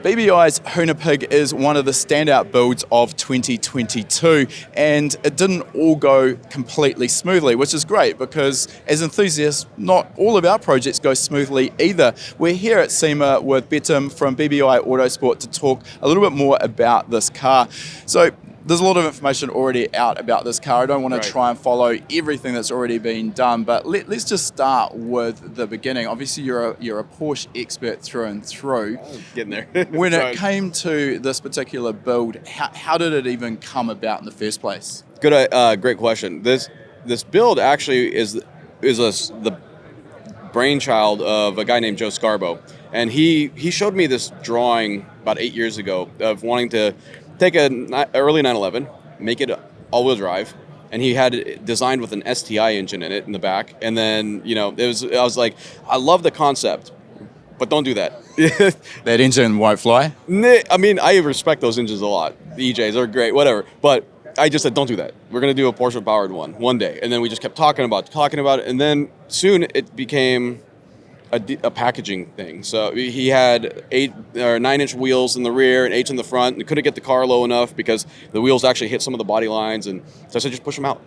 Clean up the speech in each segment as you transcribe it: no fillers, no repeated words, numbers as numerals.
BBI's Hoonipig is one of the standout builds of 2022, and it didn't all go completely smoothly, which is great because as enthusiasts, not all of our projects go smoothly either. We're here at SEMA with Betim from BBI Autosport to talk a little bit more about this car. So there's a lot of information already out about this car. I don't want to try and follow everything that's already been done, but let's just start with the beginning. Obviously, you're a Porsche expert through and through. Getting there. When it came to this particular build, how did it even come about in the first place? Great question. This build actually is the brainchild of a guy named Joe Scarbo, and he showed me this drawing about 8 years ago of wanting to take an early 911, make it all-wheel drive, and he had it designed with an STI engine in it in the back. And then, I was like, I love the concept, but don't do that. That engine won't fly? I mean, I respect those engines a lot. The EJs are great, whatever. But I just said, don't do that. We're going to do a Porsche-powered one day. And then we just kept talking about it. And then soon it became a packaging thing. So he had 8 or 9-inch wheels in the rear and 8 in the front, and couldn't get the car low enough because the wheels actually hit some of the body lines. And so I said, just push them out.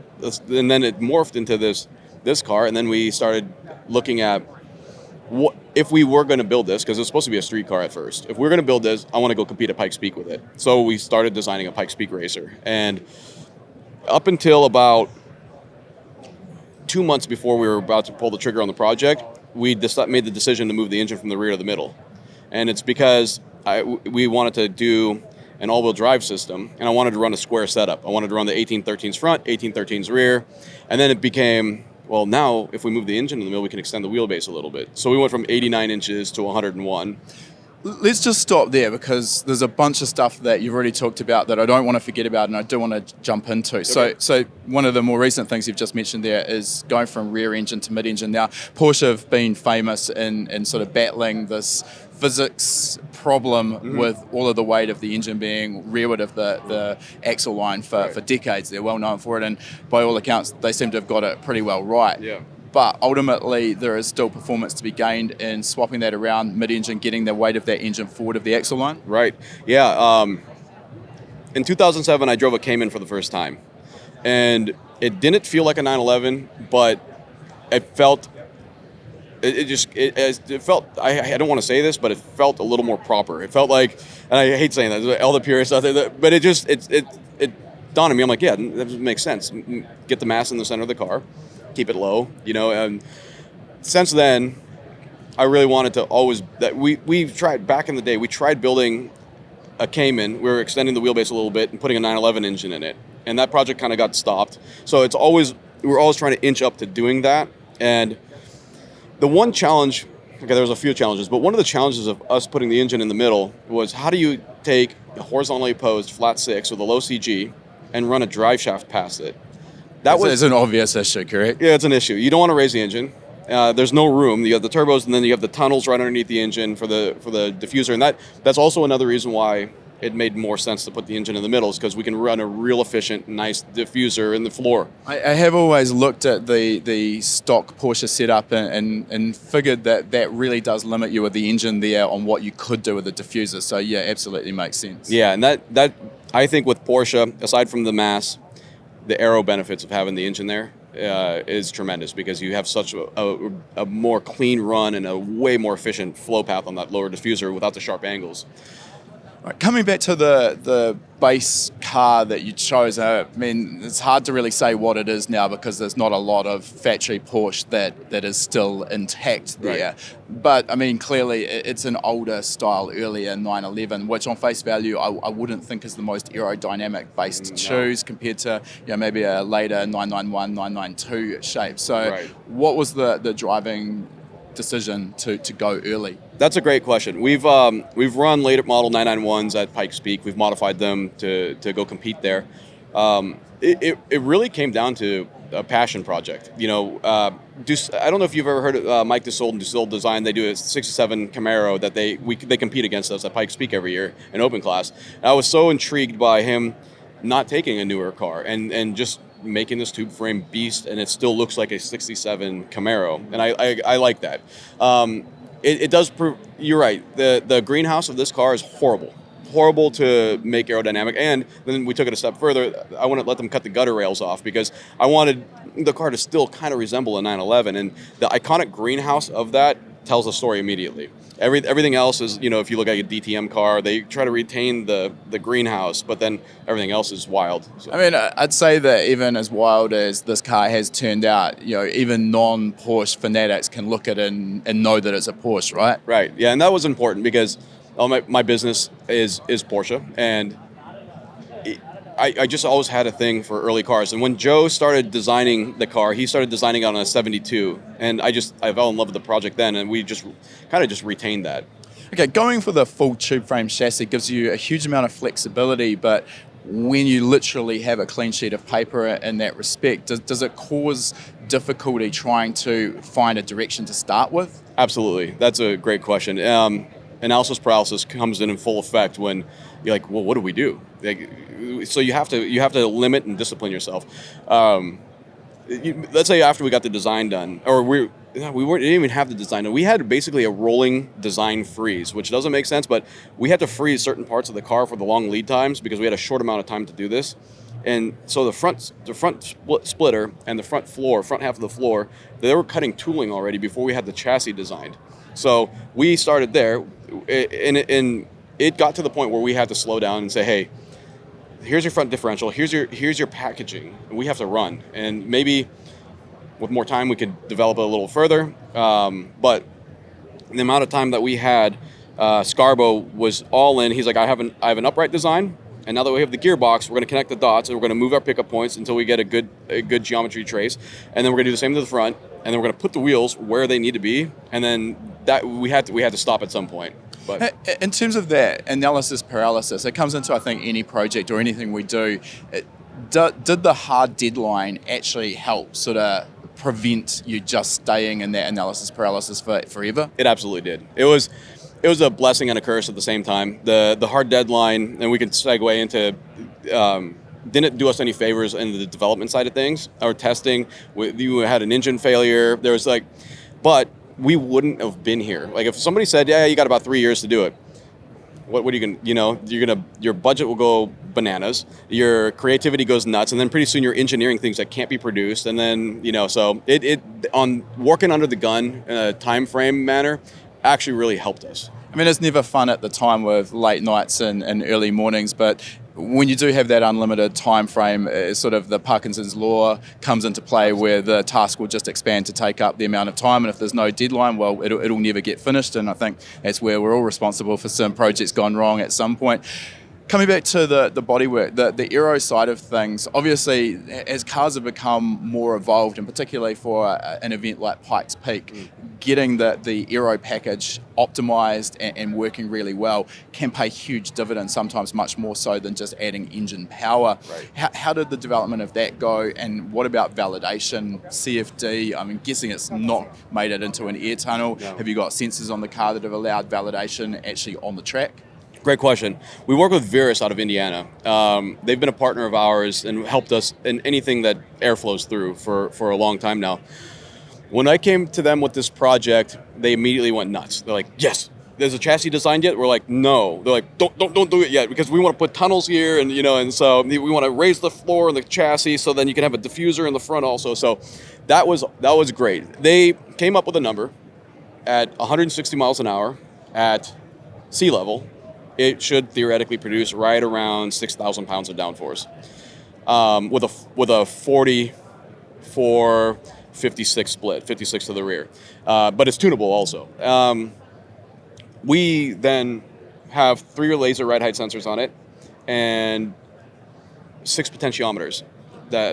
And then it morphed into this car. And then we started looking at what if we were going to build this, because it was supposed to be a street car at first. If we're going to build this, I want to go compete at Pikes Peak with it. So we started designing a Pikes Peak racer. And up until about 2 months before we were about to pull the trigger on the project, we made the decision to move the engine from the rear to the middle. And it's because we wanted to do an all-wheel drive system, and I wanted to run a square setup. I wanted to run the 1813s front, 1813s rear, and then it became, well, now if we move the engine in the middle, we can extend the wheelbase a little bit. So we went from 89 inches to 101. Let's just stop there because there's a bunch of stuff that you've already talked about that I don't want to forget about and I do want to jump into. Okay. So one of the more recent things you've just mentioned there is going from rear engine to mid-engine. Now, Porsche have been famous in sort of battling this physics problem with all of the weight of the engine being rearward of the axle line for decades. They're well known for it, and by all accounts, they seem to have got it pretty well right. Yeah. But ultimately, there is still performance to be gained in swapping that around mid-engine, getting the weight of that engine forward of the axle line. Right. Yeah. In 2007, I drove a Cayman for the first time, and it didn't feel like a 911, but it felt. It felt. I don't want to say this, but it felt a little more proper. It felt like, and I hate saying that, all the purists out there, but it dawned on me. I'm like, yeah, that makes sense. Get the mass in the center of the car. Keep it low, and since then, I really wanted to always, that we tried, back in the day, we tried building a Cayman. We were extending the wheelbase a little bit and putting a 911 engine in it, and that project kind of got stopped. So we're always trying to inch up to doing that. And the one challenge, there was a few challenges, but one of the challenges of us putting the engine in the middle was, how do you take a horizontally opposed flat 6 with a low CG and run a drive shaft past it? It's an obvious issue, correct? Yeah, it's an issue. You don't want to raise the engine. There's no room. You have the turbos, and then you have the tunnels right underneath the engine for the diffuser, and that's also another reason why it made more sense to put the engine in the middle, is because we can run a real efficient, nice diffuser in the floor. I have always looked at the stock Porsche setup and figured that really does limit you with the engine there on what you could do with the diffuser. So yeah, absolutely makes sense. Yeah, and that I think with Porsche, aside from the mass, the Aero benefits of having the engine there is tremendous, because you have such a more clean run and a way more efficient flow path on that lower diffuser without the sharp angles. Right, coming back to the base car that you chose, I mean, it's hard to really say what it is now because there's not a lot of factory Porsche that is still intact there. Right. But, I mean, clearly it's an older style, earlier 911, which on face value I wouldn't think is the most aerodynamic base to choose compared to maybe a later 991, 992 shape. So what was the driving decision to go early? That's a great question. We've run later model 991s at Pikes Peak. We've modified them to go compete there. It really came down to a passion project. I don't know if you've ever heard of Mike Dussault and Dussault Design. They do a 67 Camaro that they compete against us at Pikes Peak every year in open class. And I was so intrigued by him not taking a newer car and just making this tube frame beast, and it still looks like a 67 Camaro, and I like that. It does prove, you're right. The greenhouse of this car is horrible to make aerodynamic. And then we took it a step further. I wouldn't let them cut the gutter rails off because I wanted the car to still kind of resemble a 911. And the iconic greenhouse of that tells a story immediately. Everything else is, if you look at a DTM car, they try to retain the greenhouse, but then everything else is wild. So. I mean, I'd say that even as wild as this car has turned out, even non-Porsche fanatics can look at it and know that it's a Porsche, right? Right, yeah, and that was important because my business is Porsche, and I just always had a thing for early cars. And when Joe started designing the car, he started designing it on a 72, and I fell in love with the project then, and we just kind of retained that. Okay, going for the full tube frame chassis gives you a huge amount of flexibility, but when you literally have a clean sheet of paper in that respect, does it cause difficulty trying to find a direction to start with? Absolutely, that's a great question. Analysis paralysis comes in full effect when you're like, well, what do we do? So you have to limit and discipline yourself. Let's say after we got the design done, or we didn't even have the design done. We had basically a rolling design freeze, which doesn't make sense, but we had to freeze certain parts of the car for the long lead times because we had a short amount of time to do this. And so the front splitter and the front half of the floor, they were cutting tooling already before we had the chassis designed. So we started there, and it got to the point where we had to slow down and say, hey, here's your front differential, here's your packaging, and we have to run. And maybe with more time we could develop it a little further, but the amount of time that we had, Scarbo was all in. He's like, I have an upright design, and now that we have the gearbox, we're going to connect the dots, and we're going to move our pickup points until we get a good geometry trace, and then we're going to do the same to the front, and then we're going to put the wheels where they need to be, and then that we had to stop at some point. But in terms of that analysis paralysis, it comes into, I think, any project or anything we do. Did the hard deadline actually help sort of prevent you just staying in that analysis paralysis forever? It absolutely did. It was a blessing and a curse at the same time. The hard deadline, and we can segue into, didn't do us any favors in the development side of things. Our testing, we had an engine failure. There was but we wouldn't have been here. Like if somebody said, yeah, you got about 3 years to do it. What are you gonna, your budget will go bananas, your creativity goes nuts, and then pretty soon you're engineering things that can't be produced. And then, so it on working under the gun in a time frame manner actually really helped us. I mean, it's never fun at the time with late nights and early mornings, but when you do have that unlimited time frame, sort of the Parkinson's law comes into play where the task will just expand to take up the amount of time, and if there's no deadline, well, it'll never get finished, and I think that's where we're all responsible for some projects gone wrong at some point. Coming back to the bodywork, the Aero side of things, obviously as cars have become more evolved, and particularly for an event like Pikes Peak, getting the Aero package optimized and working really well can pay huge dividends, sometimes much more so than just adding engine power. Right. How did the development of that go, and what about validation, CFD? I'm guessing it's not made it into an air tunnel. No. Have you got sensors on the car that have allowed validation actually on the track? Great question. We work with Virus out of Indiana. They've been a partner of ours and helped us in anything that air flows through for a long time now. When I came to them with this project, they immediately went nuts. They're like, yes, there's a chassis designed yet? We're like, no. They're like, don't do it yet, because we want to put tunnels here, and so we want to raise the floor and the chassis so then you can have a diffuser in the front also. So that was great. They came up with a number at 160 miles an hour at sea level. It should theoretically produce right around 6,000 pounds of downforce with a 44-56 split, 56 to the rear. But it's tunable also. We then have 3 laser ride height sensors on it and 6 potentiometers.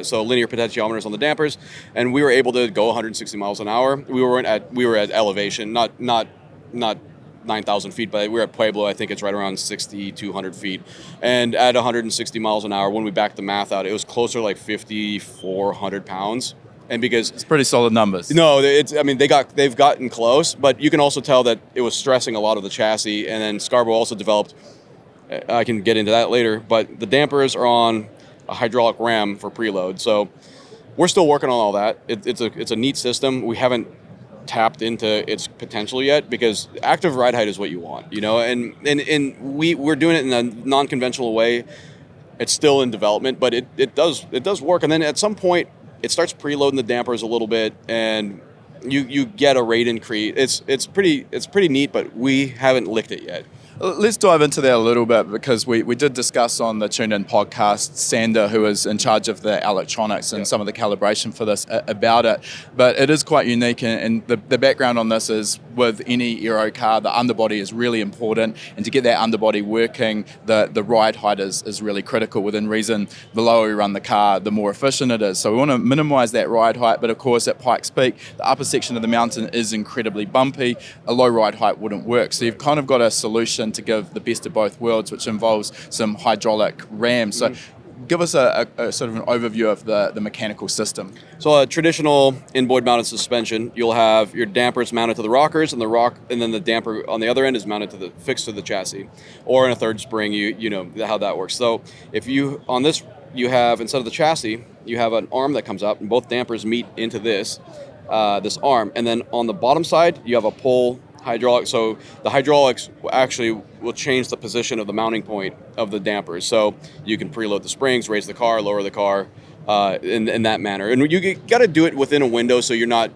So linear potentiometers on the dampers, and we were able to go 160 miles an hour. We were at elevation, not 9,000 feet, but we're at Pueblo. I think it's right around 6,200 feet. And at 160 miles an hour, when we backed the math out, it was closer to like 5,400 pounds. And because it's pretty solid numbers. No, they've gotten close, but you can also tell that it was stressing a lot of the chassis. And then Scarbo also developed, I can get into that later, but the dampers are on a hydraulic ram for preload. So we're still working on all that. It's a neat system. We haven't tapped into its potential yet, because active ride height is what you want, and we're doing it in a non-conventional way. It's still in development, but it does work. And then at some point it starts preloading the dampers a little bit, and you get a rate increase. It's pretty neat, but we haven't licked it yet. Let's dive into that a little bit, because we did discuss on the Tune In podcast, Sander, who is in charge of the electronics and some of the calibration for this, about it. But it is quite unique, and the background on this is, with any Aero car, the underbody is really important, and to get that underbody working, the ride height is really critical. Within reason, the lower we run the car, the more efficient it is. So we want to minimise that ride height, but of course at Pikes Peak, the upper section of the mountain is incredibly bumpy. A low ride height wouldn't work. So you've kind of got a solution to give the best of both worlds, which involves some hydraulic rams. So give us a sort of an overview of the mechanical system. So a traditional in-board mounted suspension, you'll have your dampers mounted to the rockers, and then the damper on the other end is mounted fixed to the chassis, or in a third spring. You know how that works. So if you on this, you have, instead of the chassis, you have an arm that comes up, and both dampers meet into this arm, and then on the bottom side you have a pull hydraulic. So the hydraulics actually will change the position of the mounting point of the dampers. So you can preload the springs, raise the car, lower the car, in that manner. And you got to do it within a window, so you're not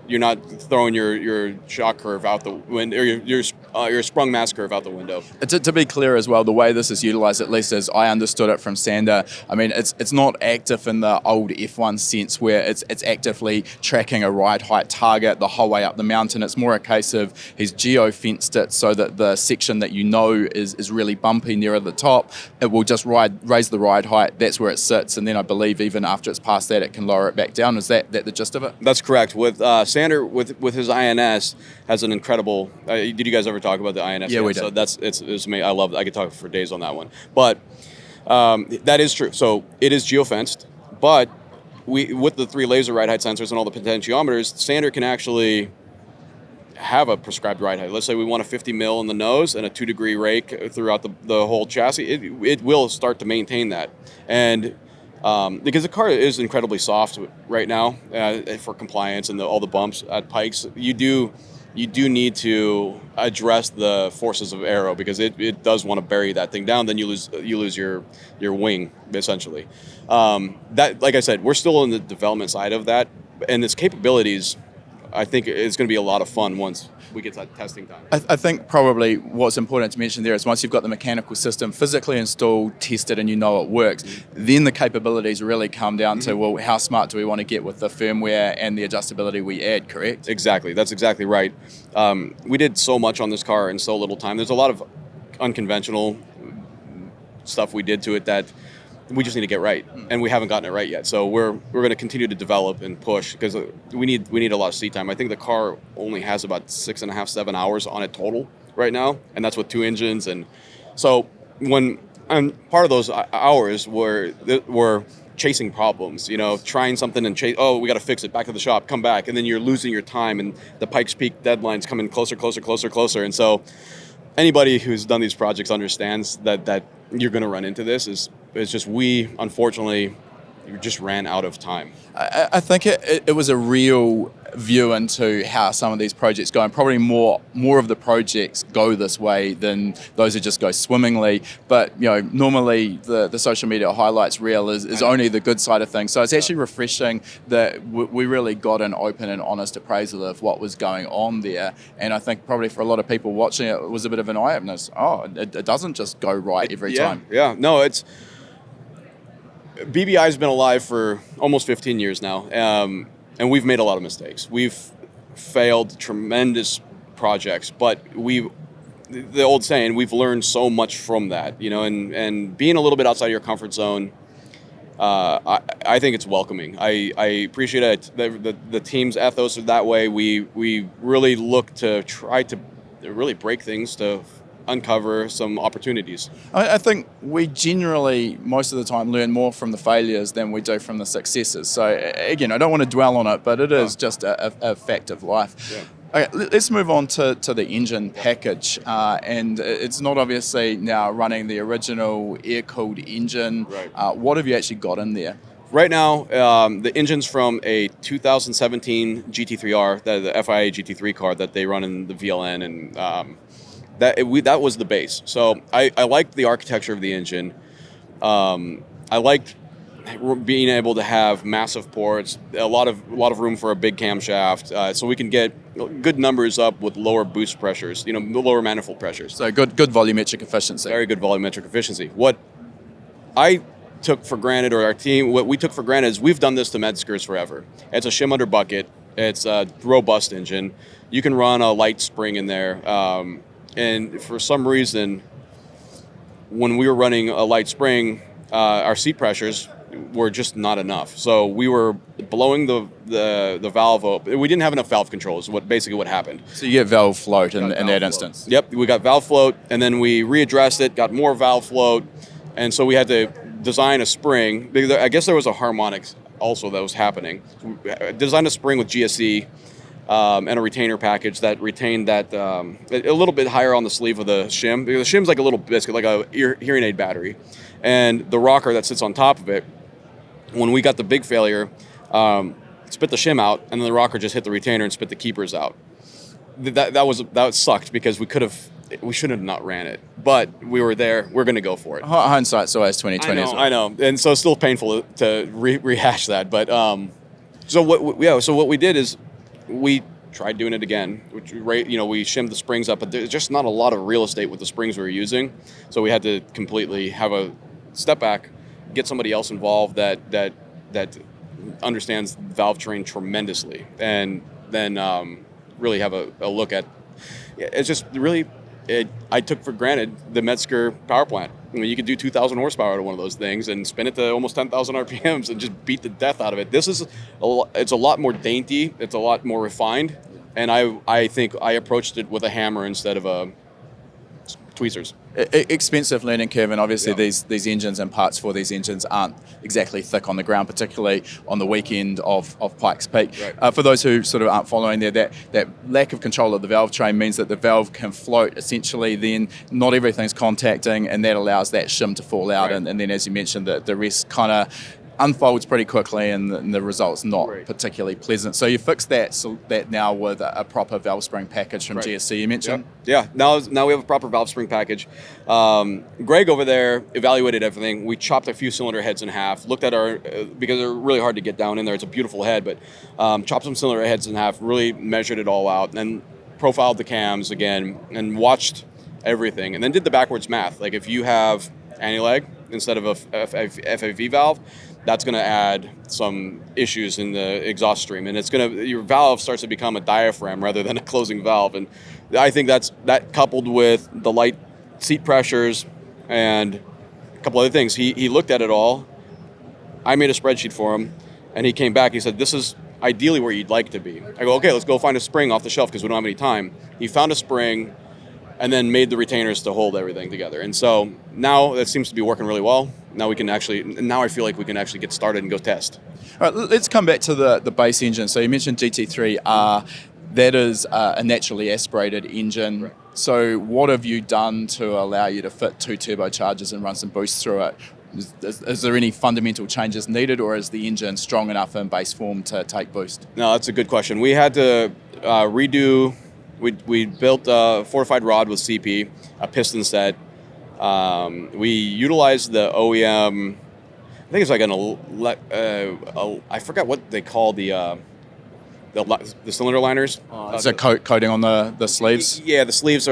throwing your shock curve out the window, or your sprung mass curve out the window. To be clear as well, the way this is utilised, at least as I understood it from Sander, I mean, it's not active in the old F1 sense where it's actively tracking a ride height target the whole way up the mountain. It's more a case of he's geofenced it so that the section that is really bumpy nearer the top, it will just raise the ride height. That's where it sits, and then I believe even after it's past that, it can lower it back down. Is that the gist of it? That's correct. With Sander, with his INS, has an incredible. Did you guys ever talk about the INS? Yeah, we did. So it's amazing. I love it. I could talk for days on that one. But that is true. So it is geofenced, but with the 3 laser ride height sensors and all the potentiometers, Sander can actually have a prescribed ride height. Let's say we want a 50 mil in the nose and a 2-degree rake throughout the whole chassis. It will start to maintain that. And because the car is incredibly soft right now for compliance and all the bumps at Pikes, you do need to address the forces of Aero, because it does want to bury that thing down. Then you lose your wing, essentially. That, like I said, we're still in the development side of that, and its capabilities, I think, is going to be a lot of fun once we get to that testing time. I think probably what's important to mention there is, once you've got the mechanical system physically installed, tested, and you know it works, then the capabilities really come down to, well, how smart do we want to get with the firmware and the adjustability we add, correct? Exactly. That's exactly right. We did so much on this car in so little time. There's a lot of unconventional stuff we did to it that we just need to get right, and we haven't gotten it right yet. So we're going to continue to develop and push, because we need a lot of seat time. I think the car only has about 6.5, 7 hours on it total right now, and that's with 2 engines. And so part of those hours were chasing problems, trying something and we got to fix it, back to the shop, come back, and then you're losing your time, and the Pikes Peak deadline's coming closer. And so anybody who's done these projects understands that you're going to run into this. It's just, we unfortunately just ran out of time. I think it was a real view into how some of these projects go, and probably more of the projects go this way than those that just go swimmingly. But normally the social media highlights reel is only the good side of things. So it's actually refreshing that we really got an open and honest appraisal of what was going on there. And I think probably for a lot of people watching it was a bit of an eye-opener. It doesn't just go right every time. Yeah, no, it's... BBI's been alive for almost 15 years now, and we've made a lot of mistakes. We've failed tremendous projects, but the old saying, we've learned so much from that, and being a little bit outside your comfort zone, I think it's welcoming. I appreciate it. The team's ethos are that way. We really look to try to really break things to uncover some opportunities. I think we generally, most of the time, learn more from the failures than we do from the successes. So again, I don't want to dwell on it, but it is just a fact of life. Yeah. Okay, let's move on to the engine package. And it's not obviously now running the original air-cooled engine. Right. What have you actually got in there? Right now, the engine's from a 2017 GT3 R, the FIA GT3 car that they run in the VLN, and that was the base. So I liked the architecture of the engine. I liked being able to have massive ports, a lot of room for a big camshaft, so we can get good numbers up with lower boost pressures, lower manifold pressures. So good volumetric efficiency. Very good volumetric efficiency. What I took for granted, or our team, what we took for granted is we've done this to Medskers forever. It's a shim under bucket. It's a robust engine. You can run a light spring in there. And for some reason, when we were running a light spring, our seat pressures were just not enough. So we were blowing the valve open. We didn't have enough valve control is basically what happened. So you get valve float in that instance. Yep, we got valve float, and then we readdressed it, got more valve float, and so we had to design a spring. I guess there was a harmonics also that was happening. Designed a spring with GSC and a retainer package that retained that a little bit higher on the sleeve of the shim. The shim's like a little biscuit, like a hearing aid battery. And the rocker that sits on top of it, when we got the big failure, spit the shim out, and then the rocker just hit the retainer and spit the keepers out. That sucked because we should have not ran it, but we were there. We're going to go for it. Hindsight's always 2020. I know, and so it's still painful to rehash that. But so what we did is we tried doing it again. We shimmed the springs up, but there's just not a lot of real estate with the springs we were using, so we had to completely have a step back, get somebody else involved that understands valve train tremendously, and then really have a look at. It's just really. I took for granted the Metzger power plant. You could do 2,000 horsepower out of one of those things and spin it to almost 10,000 RPMs and just beat the death out of it. It's a lot more dainty. It's a lot more refined. And I think I approached it with a hammer instead of tweezers. Expensive learning curve, and obviously these engines and parts for these engines aren't exactly thick on the ground, particularly on the weekend of Pikes Peak. Right. For those who sort of aren't following there, that lack of control of the valve train means that the valve can float essentially, then not everything's contacting, and that allows that shim to fall out, right. and then as you mentioned, the rest kind of unfolds pretty quickly, and the result's not particularly pleasant. So you fixed that now with a proper valve spring package from GSC, you mentioned? Yep. Yeah, now we have a proper valve spring package. Greg over there evaluated everything. We chopped a few cylinder heads in half, looked at because they're really hard to get down in there. It's a beautiful head, but chopped some cylinder heads in half, really measured it all out, and then profiled the cams again, and watched everything, and then did the backwards math. Like if you have anti-lag instead of a FAV valve, that's going to add some issues in the exhaust stream, and your valve starts to become a diaphragm rather than a closing valve. And I think that coupled with the light seat pressures and a couple other things, he looked at it all. I made a spreadsheet for him, and he came back. He said, "This is ideally where you'd like to be." I go, "Okay, let's go find a spring off the shelf because we don't have any time." He found a spring, and then made the retainers to hold everything together. And so now that seems to be working really well. Now I feel like we can actually get started and go test. All right, let's come back to the base engine. So you mentioned GT3 R. That is a naturally aspirated engine. Right. So what have you done to allow you to fit 2 turbochargers and run some boost through it? Is there any fundamental changes needed, or is the engine strong enough in base form to take boost? No, that's a good question. We had to redo. We built a fortified rod with CP, a piston set. We utilized the OEM. I think it's like I forgot what they call the cylinder liners. Is it coating on the sleeves? Yeah, the sleeves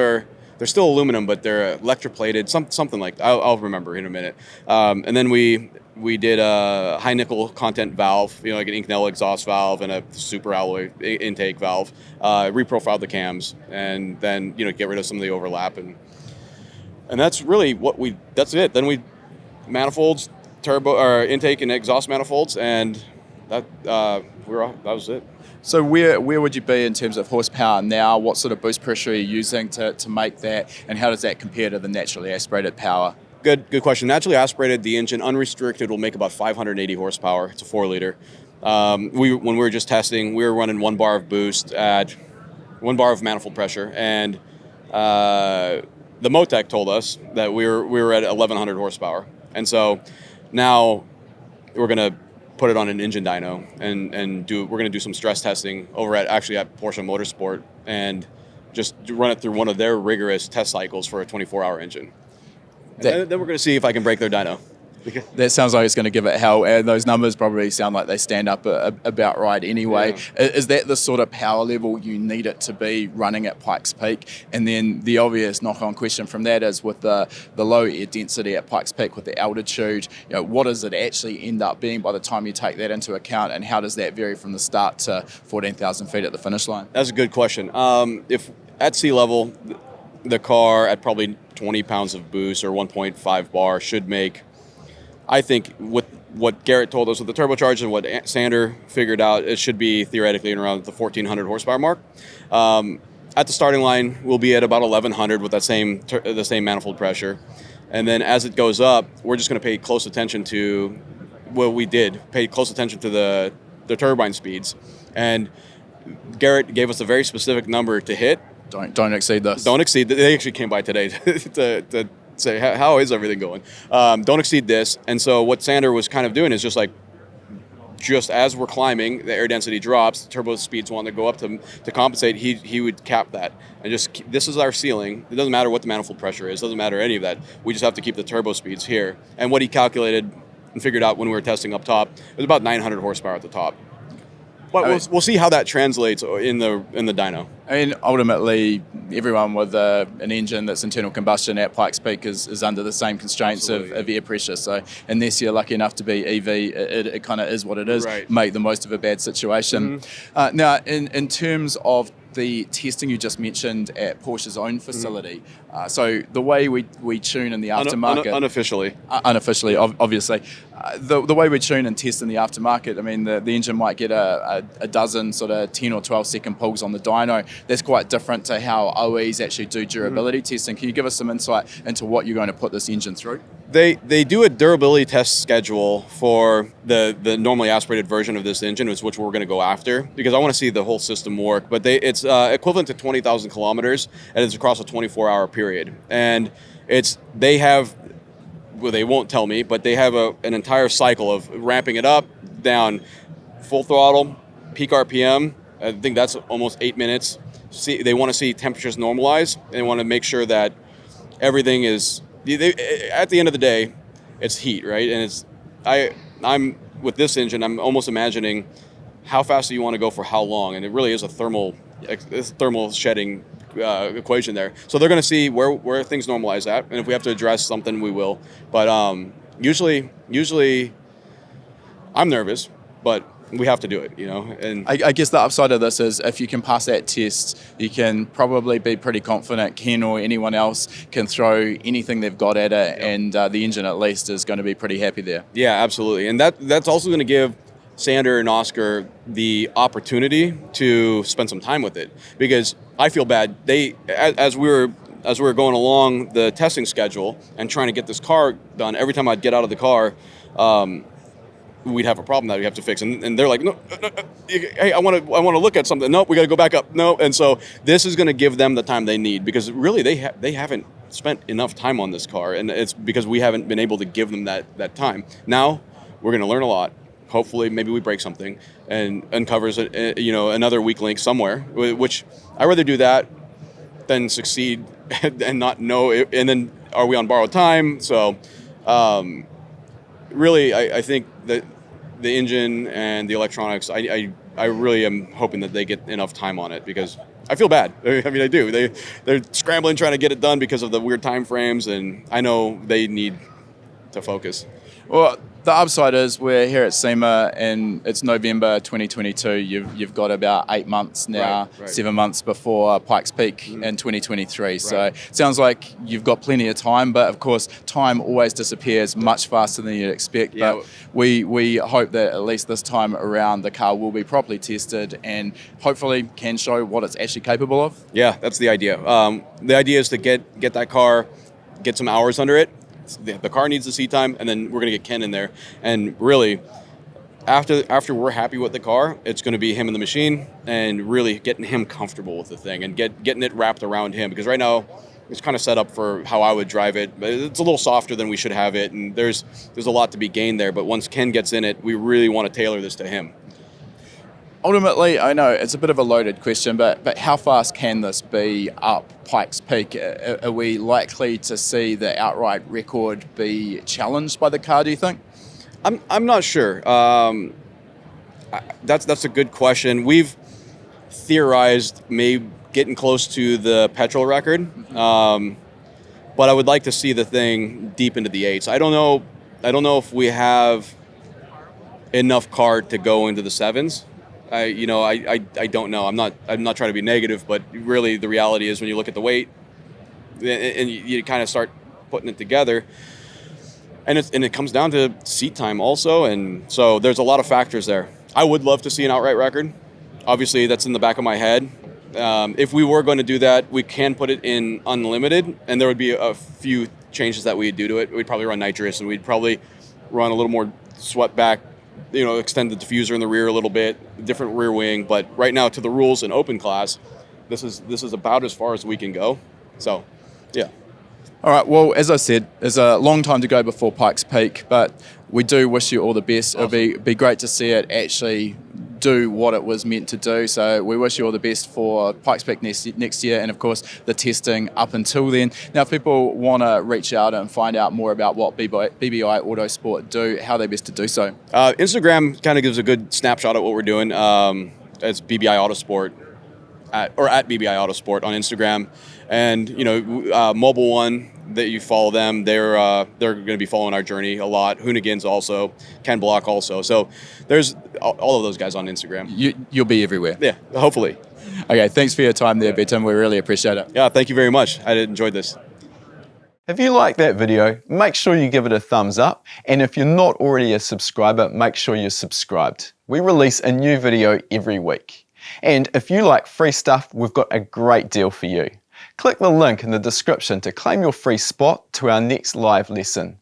they're still aluminum, but they're electroplated, something like that. I'll remember in a minute. And then we did a high nickel content valve, like an Inconel exhaust valve and a super alloy intake valve. Reprofiled the cams, and then get rid of some of the overlap, and that's really that's it. Then we manifolds, turbo or intake and exhaust manifolds, and that was it. So where would you be in terms of horsepower now? What sort of boost pressure are you using to make that, and how does that compare to the naturally aspirated power? Good question. Naturally aspirated, the engine unrestricted will make about 580 horsepower. It's a 4-liter. When we were just testing, we were running 1 bar of boost at 1 bar of manifold pressure, and the Motec told us that we were at 1,100 horsepower. And so now we're going to put it on an engine dyno, and we're going to do some stress testing over at Porsche Motorsport, and just run it through one of their rigorous test cycles for a 24-hour engine. And then we're going to see if I can break their dyno. That sounds like it's going to give it hell, and those numbers probably sound like they stand up about right anyway. Yeah. Is that the sort of power level you need it to be running at Pikes Peak? And then the obvious knock-on question from that is, with the low air density at Pikes Peak, with the altitude, what does it actually end up being by the time you take that into account, and how does that vary from the start to 14,000 feet at the finish line? That's a good question. If at sea level, the car at probably 20 pounds of boost or 1.5 bar should make, I think, with what Garrett told us with the turbocharging and what Sander figured out, it should be theoretically around the 1,400 horsepower mark. At the starting line, we'll be at about 1,100 with the same manifold pressure. And then as it goes up, we're just going to pay close attention to what we did, pay close attention to the turbine speeds. And Garrett gave us a very specific number to hit. Don't exceed this. Don't exceed. They actually came by today to say, how is everything going? Don't exceed this. And so what Sander was kind of doing is just as we're climbing, the air density drops, the turbo speeds want to go up to compensate, he would cap that. And this is our ceiling. It doesn't matter what the manifold pressure is, doesn't matter any of that. We just have to keep the turbo speeds here. And what he calculated and figured out when we were testing up top, it was about 900 horsepower at the top. But we'll see how that translates in the dyno. I mean, ultimately, everyone with an engine that's internal combustion at Pikes Peak is under the same constraints of air pressure. So unless you're lucky enough to be EV, it kind of is what it is. Right. Make the most of a bad situation. Mm-hmm. Now, in terms of the testing you just mentioned at Porsche's own facility, so the way we tune in the aftermarket... Unofficially, obviously. The way we tune and test in the aftermarket, I mean, the engine might get a dozen sort of 10 or 12 second pulls on the dyno. That's quite different to how OEs actually do durability testing. Can you give us some insight into what you're going to put this engine through? They do a durability test schedule for the normally aspirated version of this engine, which we're going to go after, because I want to see the whole system work. But it's equivalent to 20,000 kilometers, and it's across a 24-hour period. And they won't tell me, but they have an entire cycle of ramping it up, down, full throttle, peak RPM. I think that's almost 8 minutes. They want to see temperatures normalize. They want to make sure that everything is... at the end of the day, it's heat, right? And I'm with this engine, I'm almost imagining how fast do you want to go for how long, and it really is a thermal shedding equation there. So they're going to see where things normalize at, and if we have to address something, we will. But usually, I'm nervous, but we have to do it, And I guess the upside of this is, if you can pass that test, you can probably be pretty confident Ken or anyone else can throw anything they've got at it, and the engine at least is going to be pretty happy there. Yeah, absolutely. And that's also going to give Sander and Oscar the opportunity to spend some time with it, because I feel bad. As we were going along the testing schedule and trying to get this car done, every time I'd get out of the car, we'd have a problem that we have to fix, and they're like, no, hey, I want to look at something. Nope, we got to go back up. No, and so this is going to give them the time they need, because really they haven't spent enough time on this car, and it's because we haven't been able to give them that time. Now we're going to learn a lot. Hopefully, maybe we break something and uncovers another weak link somewhere. Which I'd rather do that than succeed and not know. And then are we on borrowed time? So really, I think that the engine and the electronics, I really am hoping that they get enough time on it, because I feel bad. I mean, I do. They're scrambling trying to get it done because of the weird time frames, and I know they need to focus. Well, the upside is we're here at SEMA, and it's November 2022. You've got about 8 months now, right. 7 months before Pikes Peak in 2023. Right. So it sounds like you've got plenty of time, but of course, time always disappears much faster than you'd expect. Yeah. But we hope that at least this time around, the car will be properly tested and hopefully can show what it's actually capable of. Yeah, that's the idea. The idea is to get that car, get some hours under it. The car needs the seat time, and then we're going to get Ken in there. And really, after we're happy with the car, it's going to be him in the machine and really getting him comfortable with the thing and getting it wrapped around him. Because right now, It's kind of set up for how I would drive it, but it's a little softer than we should have it, and there's a lot to be gained there. But once Ken gets in it, we really want to tailor this to him. Ultimately, I know it's a bit of a loaded question, but how fast can this be up Pikes Peak? Are we likely to see the outright record be challenged by the car, do you think? I'm not sure. That's a good question. We've theorized maybe getting close to the petrol record, but I would like to see the thing deep into the eights. I don't know if we have enough card to go into the sevens. I don't know. I'm not trying to be negative, but really the reality is when you look at the weight and you kind of start putting it together, and it comes down to seat time also, and so there's a lot of factors there. I would love to see an outright record. Obviously, that's in the back of my head. If we were going to do that, we can put it in unlimited, and there would be a few changes that we'd do to it. We'd probably run nitrous, and we'd probably run a little more swept back, extend the diffuser in the rear a little bit, different rear wing. But right now, to the rules in open class, this is about as far as we can go. So, yeah. All right, well, as I said, there's a long time to go before Pikes Peak, but we do wish you all the best. Awesome. It'll be great to see it actually do what it was meant to do. So we wish you all the best for Pikes Peak next year, and of course the testing up until then. Now, if people want to reach out and find out more about what BBI Autosport do, how are they best to do so? Instagram kind of gives a good snapshot of what we're doing. It's BBI Autosport at BBI Autosport on Instagram, and Mobile One, that you follow them, they're going to be following our journey a lot. Hoonipigasus also, Ken Block also. So there's all of those guys on Instagram. You'll be everywhere. Yeah, hopefully. Okay, thanks for your time there, Betim. We really appreciate it. Yeah, thank you very much. I enjoyed this. If you like that video, make sure you give it a thumbs up. And if you're not already a subscriber, make sure you're subscribed. We release a new video every week. And if you like free stuff, we've got a great deal for you. Click the link in the description to claim your free spot to our next live lesson.